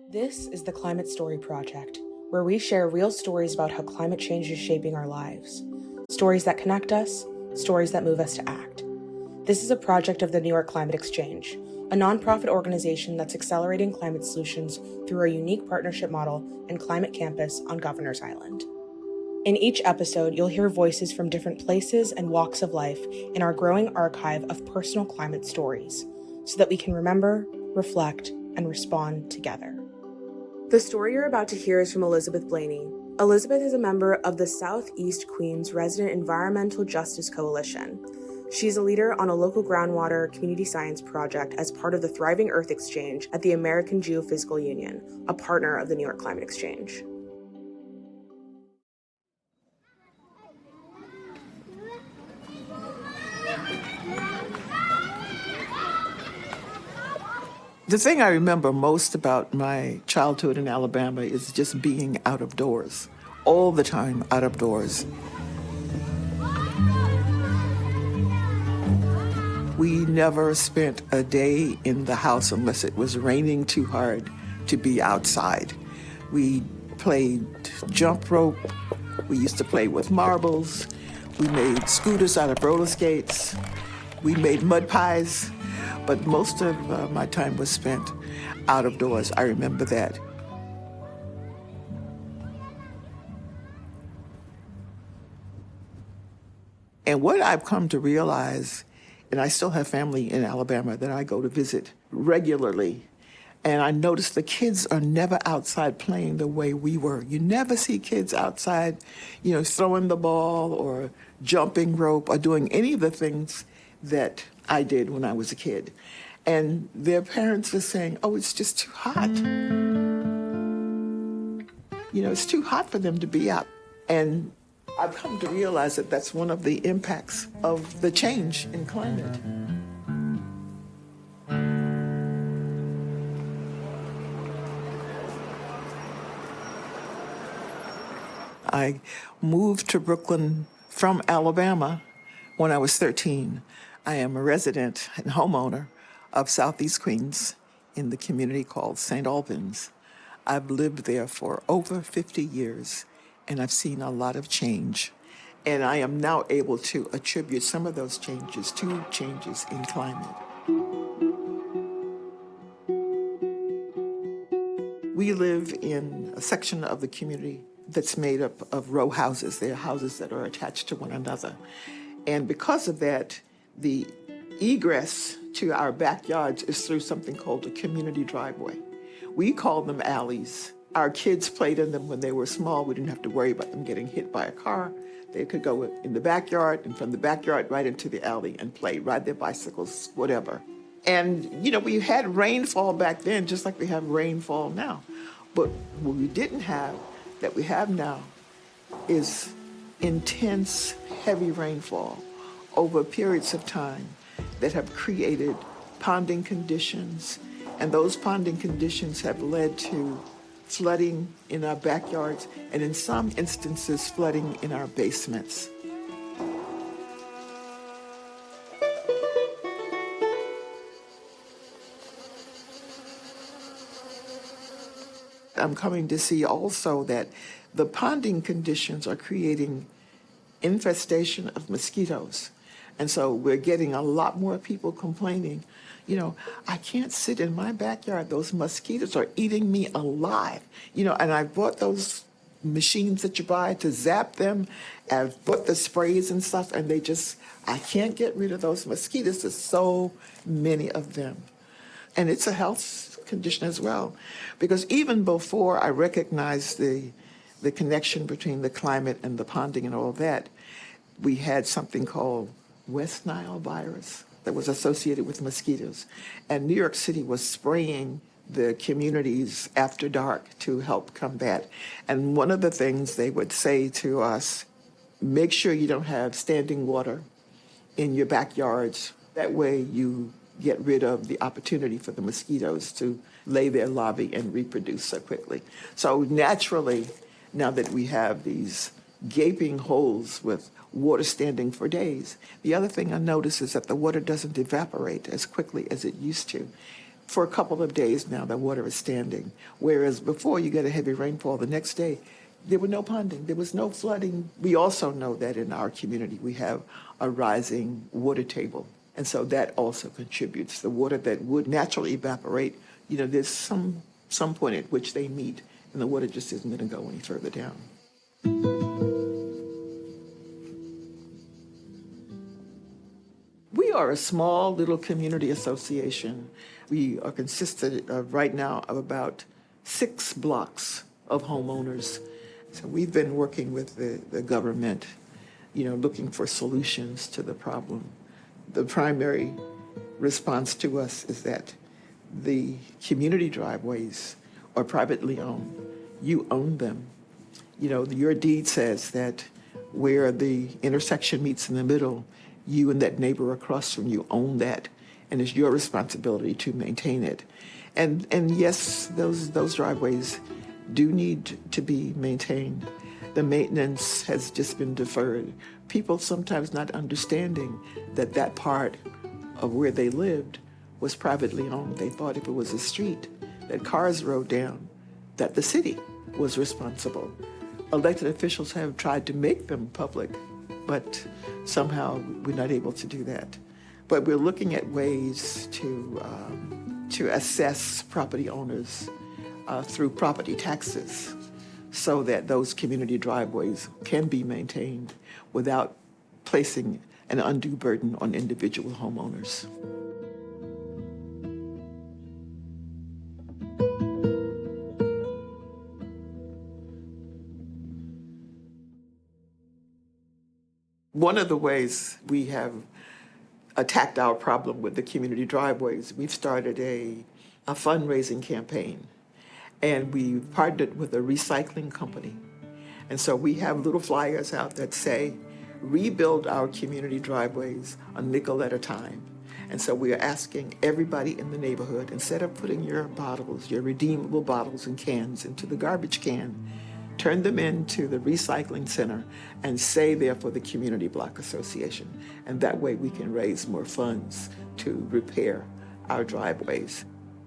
This is the Climate Story Project, where we share real stories about how climate change is shaping our lives. Stories that connect us, stories that move us to act. This is a project of the New York Climate Exchange, a nonprofit organization that's accelerating climate solutions through our unique partnership model and climate campus on Governor's Island. In each episode, you'll hear voices from different places and walks of life in our growing archive of personal climate stories, so that we can remember, reflect, and respond together. The story you're about to hear is from Elizabeth Blaney. Elizabeth is a member of the Southeast Queens Resident Environmental Justice Coalition. She's a leader on a local groundwater community science project as part of the Thriving Earth Exchange at the American Geophysical Union, a partner of the New York Climate Exchange. The thing I remember most about my childhood in Alabama is just being out of doors, all the time out of doors. We never spent a day in the house unless it was raining too hard to be outside. We played jump rope. We used to play with marbles. We made scooters out of roller skates. We made mud pies. But most of my time was spent out of doors. I remember that. And what I've come to realize, and I still have family in Alabama that I go to visit regularly, and I notice the kids are never outside playing the way we were. You never see kids outside, throwing the ball or jumping rope or doing any of the things that I did when I was a kid. And their parents were saying, oh, it's just too hot. It's too hot for them to be out. And I've come to realize that that's one of the impacts of the change in climate. I moved to Brooklyn from Alabama when I was 13. I am a resident and homeowner of Southeast Queens in the community called St. Albans. I've lived there for over 50 years, and I've seen a lot of change. And I am now able to attribute some of those changes to changes in climate. We live in a section of the community that's made up of row houses. They're houses that are attached to one another. And because of that, the egress to our backyards is through something called a community driveway. We call them alleys. Our kids played in them when they were small. We didn't have to worry about them getting hit by a car. They could go in the backyard and from the backyard right into the alley and play, ride their bicycles, whatever. And, we had rainfall back then, just like we have rainfall now. But what we didn't have, that we have now, is intense, heavy rainfall over periods of time that have created ponding conditions, and those ponding conditions have led to flooding in our backyards, and in some instances, flooding in our basements. I'm coming to see also that the ponding conditions are creating infestation of mosquitoes. And so we're getting a lot more people complaining, I can't sit in my backyard. Those mosquitoes are eating me alive. And I bought those machines that you buy to zap them. I've bought the sprays and stuff, and I can't get rid of those mosquitoes. There's so many of them. And it's a health condition as well, because even before I recognized the connection between the climate and the ponding and all that, we had something called West Nile virus that was associated with mosquitoes. And New York City was spraying the communities after dark to help combat. And one of the things they would say to us, make sure you don't have standing water in your backyards. That way you get rid of the opportunity for the mosquitoes to lay their larvae and reproduce so quickly. So naturally, now that we have these gaping holes with water standing for days, the other thing I notice is that the water doesn't evaporate as quickly as it used to. For a couple of days now, the water is standing, whereas before you get a heavy rainfall, the next day, there was no ponding, there was no flooding. We also know that in our community, we have a rising water table. And so that also contributes. The water that would naturally evaporate, there's some point at which they meet, and the water just isn't going to go any further down. We are a small little community association. We are consisted of right now of about 6 blocks of homeowners. So we've been working with the government, looking for solutions to the problem. The primary response to us is that the community driveways are privately owned. You own them. Your deed says that where the intersection meets in the middle, you and that neighbor across from you own that, and it's your responsibility to maintain it. And yes, those driveways do need to be maintained. The maintenance has just been deferred. People sometimes not understanding that that part of where they lived was privately owned. They thought if it was a street that cars rode down, that the city was responsible. Elected officials have tried to make them public, but somehow we're not able to do that. But we're looking at ways to assess property owners through property taxes so that those community driveways can be maintained without placing an undue burden on individual homeowners. One of the ways we have attacked our problem with the community driveways, we've started a fundraising campaign, and we've partnered with a recycling company. And so we have little flyers out that say, rebuild our community driveways a nickel at a time. And so we are asking everybody in the neighborhood, instead of putting your bottles, your redeemable bottles and cans into the garbage can, turn them into the recycling center and say they're for the Community Block Association. And that way we can raise more funds to repair our driveways.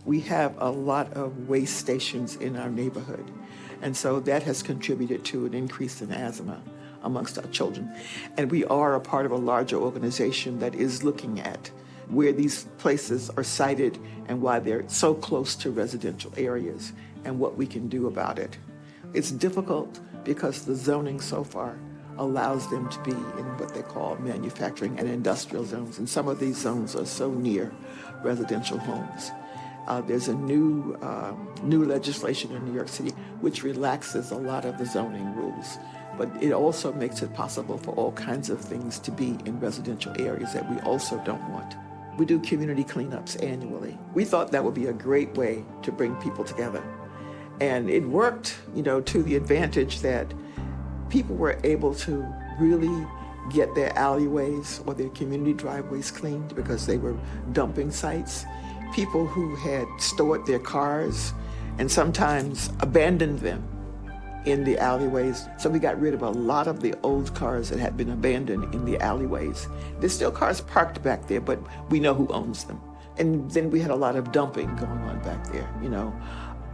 We have a lot of waste stations in our neighborhood, and so that has contributed to an increase in asthma amongst our children. And we are a part of a larger organization that is looking at where these places are sited and why they're so close to residential areas and what we can do about it. It's difficult because the zoning so far allows them to be in what they call manufacturing and industrial zones, and some of these zones are so near residential homes. There's a new legislation in New York City which relaxes a lot of the zoning rules, but it also makes it possible for all kinds of things to be in residential areas that we also don't want. We do community cleanups annually. We thought that would be a great way to bring people together. And it worked, to the advantage that people were able to really get their alleyways or their community driveways cleaned because they were dumping sites. People who had stored their cars and sometimes abandoned them in the alleyways. So we got rid of a lot of the old cars that had been abandoned in the alleyways. There's still cars parked back there, but we know who owns them. And then we had a lot of dumping going on back there,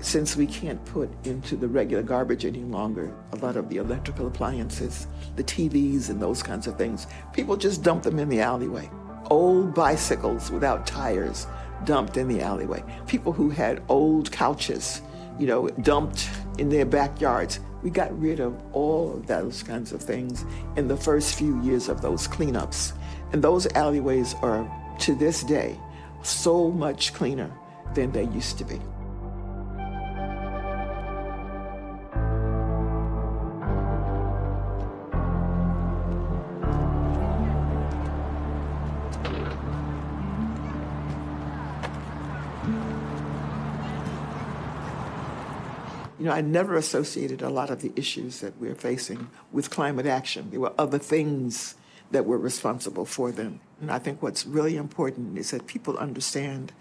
Since we can't put into the regular garbage any longer, a lot of the electrical appliances, the TVs and those kinds of things, people just dump them in the alleyway. Old bicycles without tires dumped in the alleyway. People who had old couches, dumped in their backyards. We got rid of all of those kinds of things in the first few years of those cleanups. And those alleyways are, to this day, so much cleaner than they used to be. I never associated a lot of the issues that we're facing with climate action. There were other things that were responsible for them. And I think what's really important is that people understand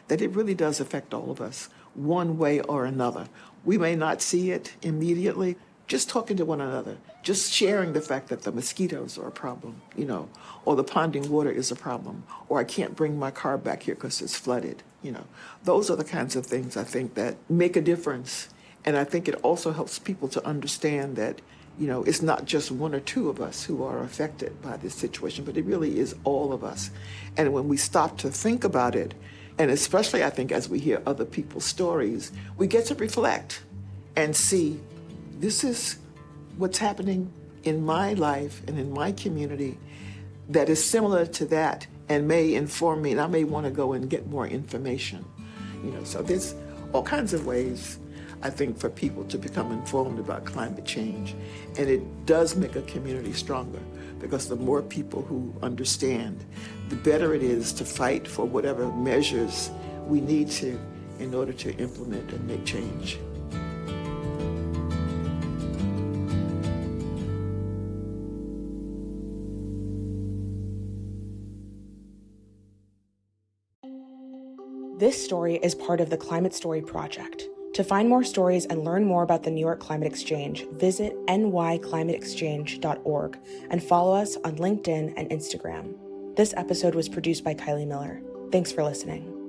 that it really does affect all of us, one way or another. We may not see it immediately, just talking to one another, just sharing the fact that the mosquitoes are a problem, or the ponding water is a problem, or I can't bring my car back here because it's flooded. Those are the kinds of things I think that make a difference. And I think it also helps people to understand that, it's not just one or two of us who are affected by this situation, but it really is all of us. And when we stop to think about it, and especially I think as we hear other people's stories, we get to reflect and see, this is what's happening in my life and in my community that is similar to that and may inform me, and I may want to go and get more information. So there's all kinds of ways, I think, for people to become informed about climate change. And it does make a community stronger, because the more people who understand, the better it is to fight for whatever measures we need to in order to implement and make change. This story is part of the Climate Story Project. To find more stories and learn more about the New York Climate Exchange, visit nyclimateexchange.org and follow us on LinkedIn and Instagram. This episode was produced by Kylie Miller. Thanks for listening.